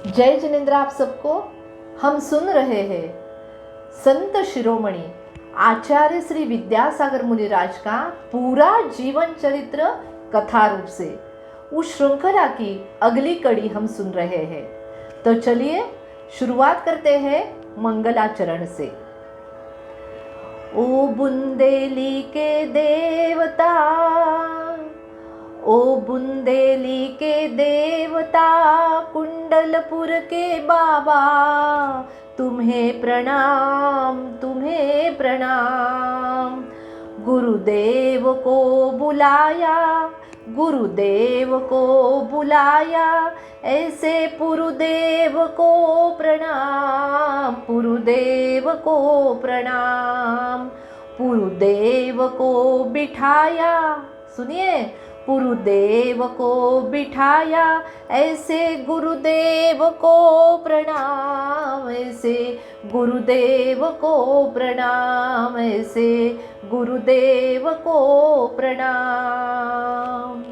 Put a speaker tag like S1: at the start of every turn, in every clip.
S1: जय जिनेन्द्र। आप सबको हम सुन रहे हैं संत शिरोमणि आचार्य श्री विद्यासागर मुनिराज का पूरा जीवन चरित्र कथा रूप से। उस श्रृंखला की अगली कड़ी हम सुन रहे हैं। तो चलिए शुरुआत करते हैं मंगलाचरण से। ओ बुंदेली के देवता, ओ बुंदेली के देवता, कुंडलपुर के बाबा, तुम्हें प्रणाम, तुम्हें प्रणाम। गुरुदेव को बुलाया, गुरुदेव को बुलाया, ऐसे पुरुदेव को प्रणाम, पुरुदेव को प्रणाम। पुरुदेव को बिठाया, सुनिए, पुरुदेव को बिठाया, ऐसे गुरुदेव को प्रणाम, ऐसे गुरुदेव को प्रणाम, ऐसे गुरुदेव को प्रणाम।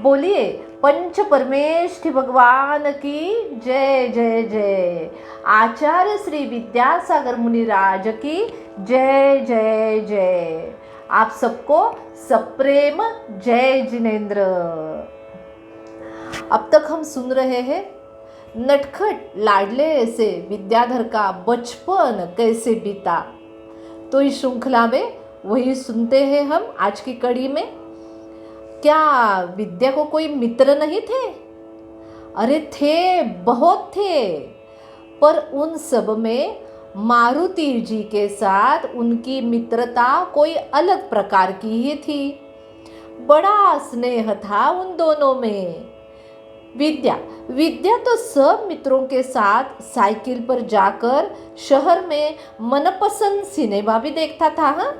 S1: बोलिए पंच परमेष्ठि भगवान की जय जय जय। आचार्य श्री विद्यासागर मुनिराज की जय जय जय। आप सबको सप्रेम जय जिनेन्द्र। अब तक हम सुन रहे हैं नटखट लाडले से विद्याधर का बचपन कैसे बीता। तो इस श्रृंखला में वही सुनते हैं हम आज की कड़ी में। क्या विद्या को कोई मित्र नहीं थे? अरे थे, बहुत थे। पर उन सब में मारुति जी के साथ उनकी मित्रता कोई अलग प्रकार की ही थी। बड़ा स्नेह था उन दोनों में। विद्या तो सब मित्रों के साथ साइकिल पर जाकर शहर में मनपसंद सिनेमा भी देखता था, हाँ?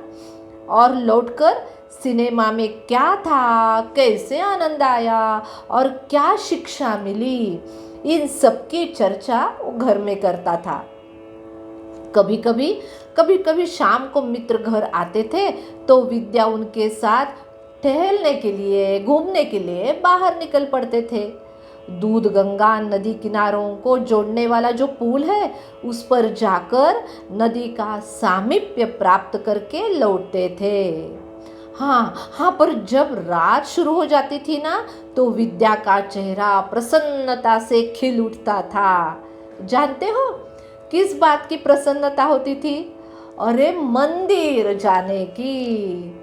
S1: और लौटकर सिनेमा में क्या था, कैसे आनंद आया और क्या शिक्षा मिली, इन सब की चर्चा वो घर में करता था। कभी कभी शाम को मित्र घर आते थे तो विद्या उनके साथ टहलने के लिए, घूमने के लिए बाहर निकल पड़ते थे। दूध गंगा नदी किनारों को जोड़ने वाला जो पुल है, उस पर जाकर नदी का सामीप्य प्राप्त करके लौटते थे। हाँ, पर जब रात शुरू हो जाती थी ना, तो विद्या का चेहरा प्रसन्नता से खिल उठता था। जानते हो किस बात की प्रसन्नता होती थी? अरे मंदिर जाने की।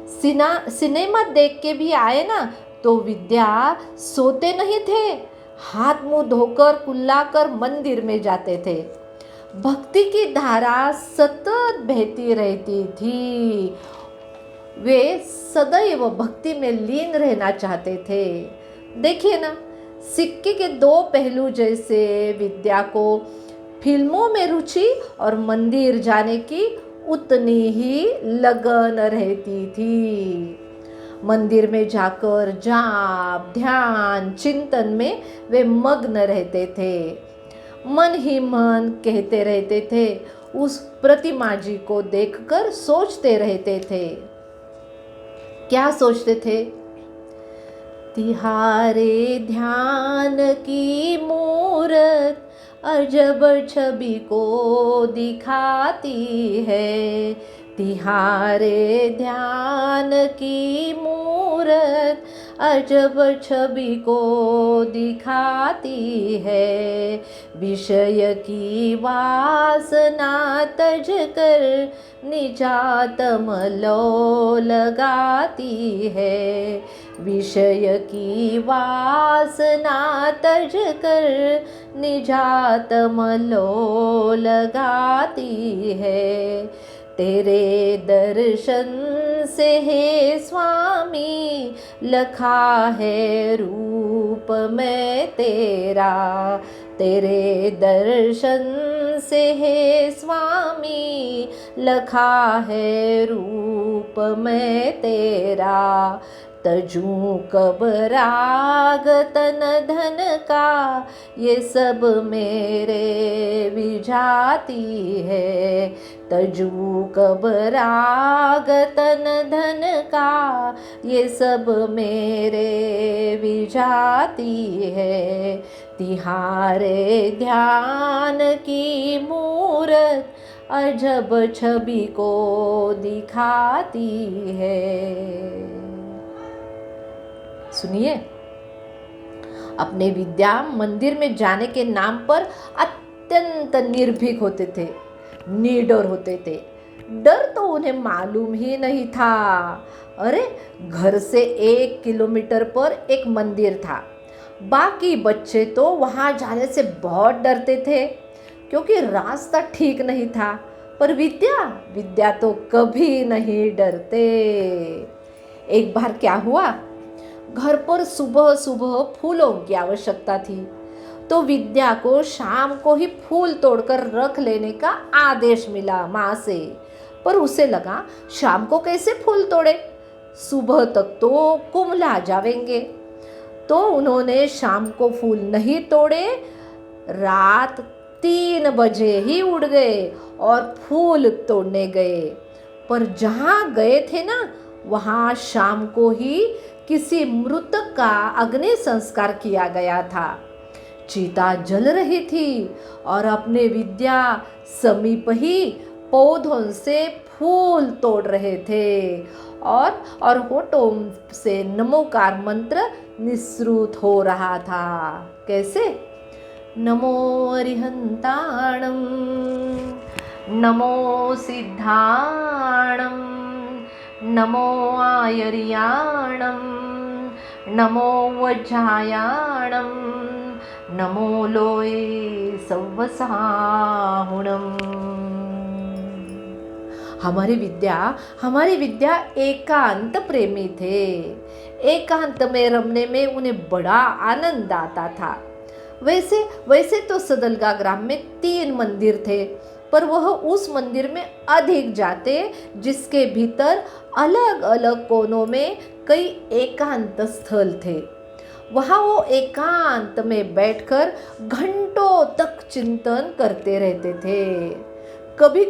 S1: सिनेमा देख के भी आए ना, तो विद्या सोते नहीं थे, हाथ मुंह धोकर कुल्लाकर मंदिर में जाते थे। भक्ति की धारा सतत बहती रहती थी। वे सदैव भक्ति में लीन रहना चाहते थे। देखिए ना, सिक्के के दो पहलू जैसे विद्या को फिल्मों में रुचि और मंदिर जाने की उतनी ही लगन रहती थी। मंदिर में जाकर जाप, ध्यान, चिंतन में वे मग्न रहते थे। मन ही मन कहते रहते थे, उस प्रतिमा जी को देखकर सोचते रहते थे। क्या सोचते थे? तिहारे ध्यान की मूरत अजब छवि को दिखाती है, तिहारे ध्यान की मूरत अजब छवि को दिखाती है। विषय की वासना तज कर निजातम लो लगाती है, विषय की वासना तज कर निजातम लो लगाती है। तेरे दर्शन से हे स्वामी लखा है रूप में तेरा, तेरे दर्शन से हे स्वामी लखा है रूप में तेरा। तजू कब राग तन धन का, ये सब मेरे विजाती है। तजू कब राग तन धन का, ये सब मेरे विजाती है। तिहारे ध्यान की मूरत अजब छवि को दिखाती है। सुनिए, अपने विद्या मंदिर में जाने के नाम पर अत्यंत निर्भीक होते थे, निडर होते थे। डर तो उन्हें मालूम ही नहीं था। अरे, घर से 1 किलोमीटर पर एक मंदिर था। बाकी बच्चे तो वहाँ जाने से बहुत डरते थे क्योंकि रास्ता ठीक नहीं था। पर विद्या विद्या तो कभी नहीं डरते। एक बार क्या हुआ, घर पर सुबह सुबह फूलों की आवश्यकता थी, तो विद्या को शाम को ही फूल तोड़कर रख लेने का आदेश मिला माँ से। पर उसे लगा शाम को कैसे फूल तोड़े, सुबह तक तो कुम्हला जावेंगे। तो उन्होंने शाम को फूल नहीं तोड़े, रात 3 बजे ही उठ गए और फूल तोड़ने गए। पर जहाँ गए थे ना, वहाँ शाम को ही किसी मृतक का अग्नि संस्कार किया गया था। चिता जल रही थी और अपने विद्या समीप ही पौधों से फूल तोड़ रहे थे और होठों से नमोकार मंत्र निःसृत हो रहा था। कैसे? नमो अरिहंताणं, नमो सिद्धाणं, नमो आयर्याणं, नमो वज्रायाणं, नमो लोये सव्वसाहुणम्। हमारी विद्या एकांत प्रेमी थे। एकांत में रमने में उन्हें बड़ा आनंद आता था। वैसे तो सदलगा ग्राम में 3 मंदिर थे, पर वह उस मंदिर में अधिक जाते जिसके भीतर अलग अलग कोनों में कई एकांत स्थल थे। वहाँ वो एकांत में बैठकर घंटों तक चिंतन करते रहते थे। कभी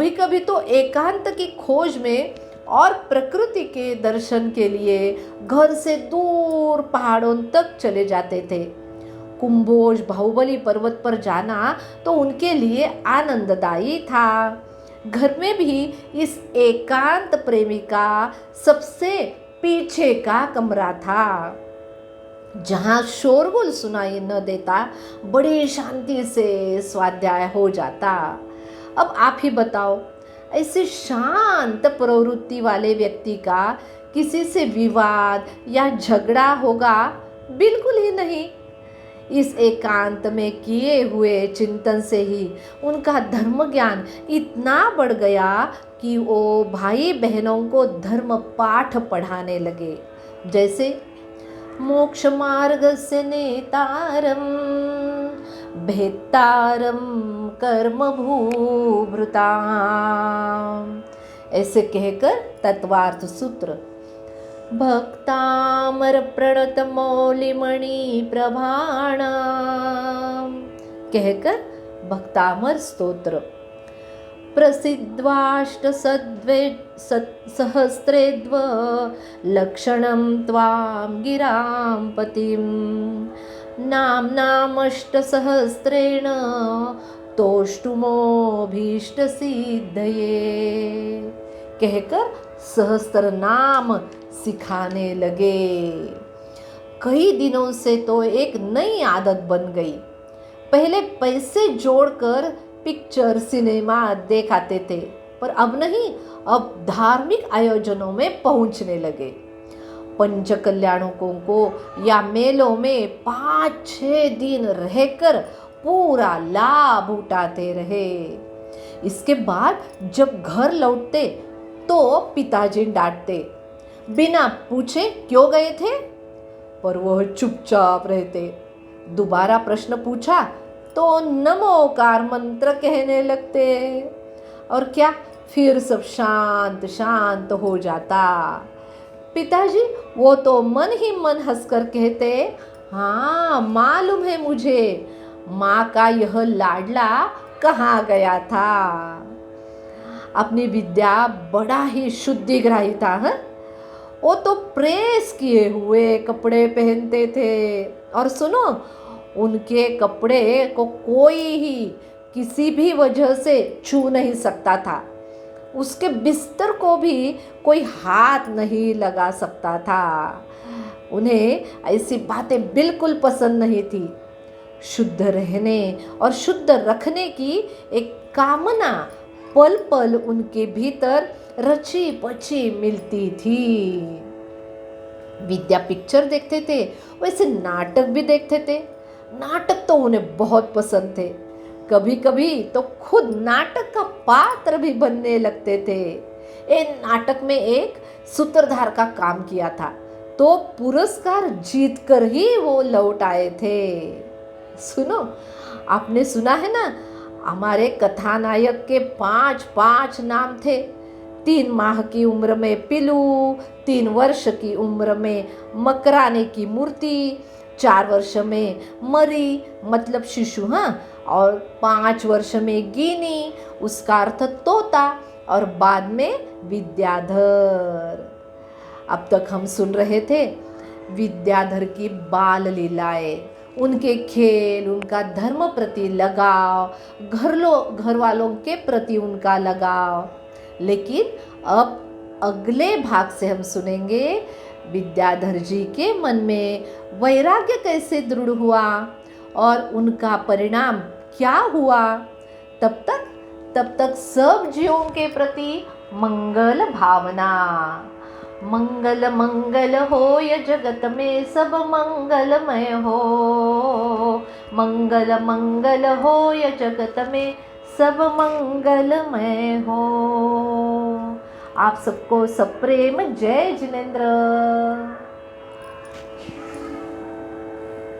S1: कभी तो एकांत की खोज में और प्रकृति के दर्शन के लिए घर से दूर पहाड़ों तक चले जाते थे। कुंभोज बाहुबली पर्वत पर जाना तो उनके लिए आनंददायी था। घर में भी इस एकांत प्रेमी का सबसे पीछे का कमरा था, जहाँ शोरगुल सुनाई न देता, बड़ी शांति से स्वाध्याय हो जाता। अब आप ही बताओ, ऐसे शांत प्रवृत्ति वाले व्यक्ति का किसी से विवाद या झगड़ा होगा? बिल्कुल ही नहीं। इस एकांत में किए हुए चिंतन से ही उनका धर्म ज्ञान इतना बढ़ गया कि वो भाई बहनों को धर्म पाठ पढ़ाने लगे। जैसे मोक्ष मार्गस्य नेतारम भेत्तारम कर्म भूभृता, ऐसे कहकर तत्वार्थ सूत्र भक्तामर प्रणत मौलिमणि प्रभाणा कहकर भक्तामर स्तोत्र प्रसिद्ध्वाष्ट सहस्रेद्व लक्षणं त्वां गिरां पतिं नामनामष्ट सहस्रेण तोष्टुमोभीष्ट सिद्धये कहकर सहस्त्र नाम सिखाने लगे। कई दिनों से तो एक नई आदत बन गई। पहले पैसे जोड़कर पिक्चर सिनेमा देखाते थे, पर अब नहीं, अब धार्मिक आयोजनों में पहुंचने लगे। पंच कल्याणकों को या मेलों में 5-6 दिन रहकर पूरा लाभ उठाते रहे। इसके बाद जब घर लौटते तो पिताजी डांटते, बिना पूछे क्यों गए थे? पर वह चुपचाप रहते। दोबारा प्रश्न पूछा तो नमोकार मंत्र कहने लगते, और क्या फिर सब शांत शांत हो जाता। पिताजी वो तो मन ही मन हंसकर कहते, हाँ मालूम है मुझे, माँ का यह लाडला कहाँ गया था। अपनी विद्या बड़ा ही शुद्धिग्राही था। वो तो प्रेस किए हुए कपड़े पहनते थे, और सुनो, उनके कपड़े को कोई ही किसी भी वजह से छू नहीं सकता था। उसके बिस्तर को भी कोई हाथ नहीं लगा सकता था। उन्हें ऐसी बातें बिल्कुल पसंद नहीं थी। शुद्ध रहने और शुद्ध रखने की एक कामना पल पल उनके भीतर रची पची मिलती थी। विद्या पिक्चर देखते थे, वैसे नाटक भी देखते थे। नाटक तो उन्हें बहुत पसंद थे। कभी कभी तो खुद नाटक का पात्र भी बनने लगते थे। नाटक में एक सूत्रधार का काम किया था, तो पुरस्कार जीतकर ही वो लौट आए थे। सुनो, आपने सुना है ना, हमारे कथानायक के 5 नाम थे। 3 माह की उम्र में पिलू, 3 वर्ष की उम्र में मकराने की मूर्ति, 4 वर्ष में मरी मतलब शिशु, हाँ, और 5 वर्ष में गिनी, उसका अर्थ तोता, और बाद में विद्याधर। अब तक हम सुन रहे थे विद्याधर की बाल लीलाएं, उनके खेल, उनका धर्म प्रति लगाव, घर वालों के प्रति उनका लगाव। लेकिन अब अगले भाग से हम सुनेंगे विद्याधर जी के मन में वैराग्य कैसे दृढ़ हुआ और उनका परिणाम क्या हुआ। तब तक सब जीवों के प्रति मंगल भावना। मंगल मंगल होय जगत में सब मंगलमय हो। मंगल मंगल होय जगत में सब मंगलमय हो। आप सबको सप्रेम जय जिनेंद्र।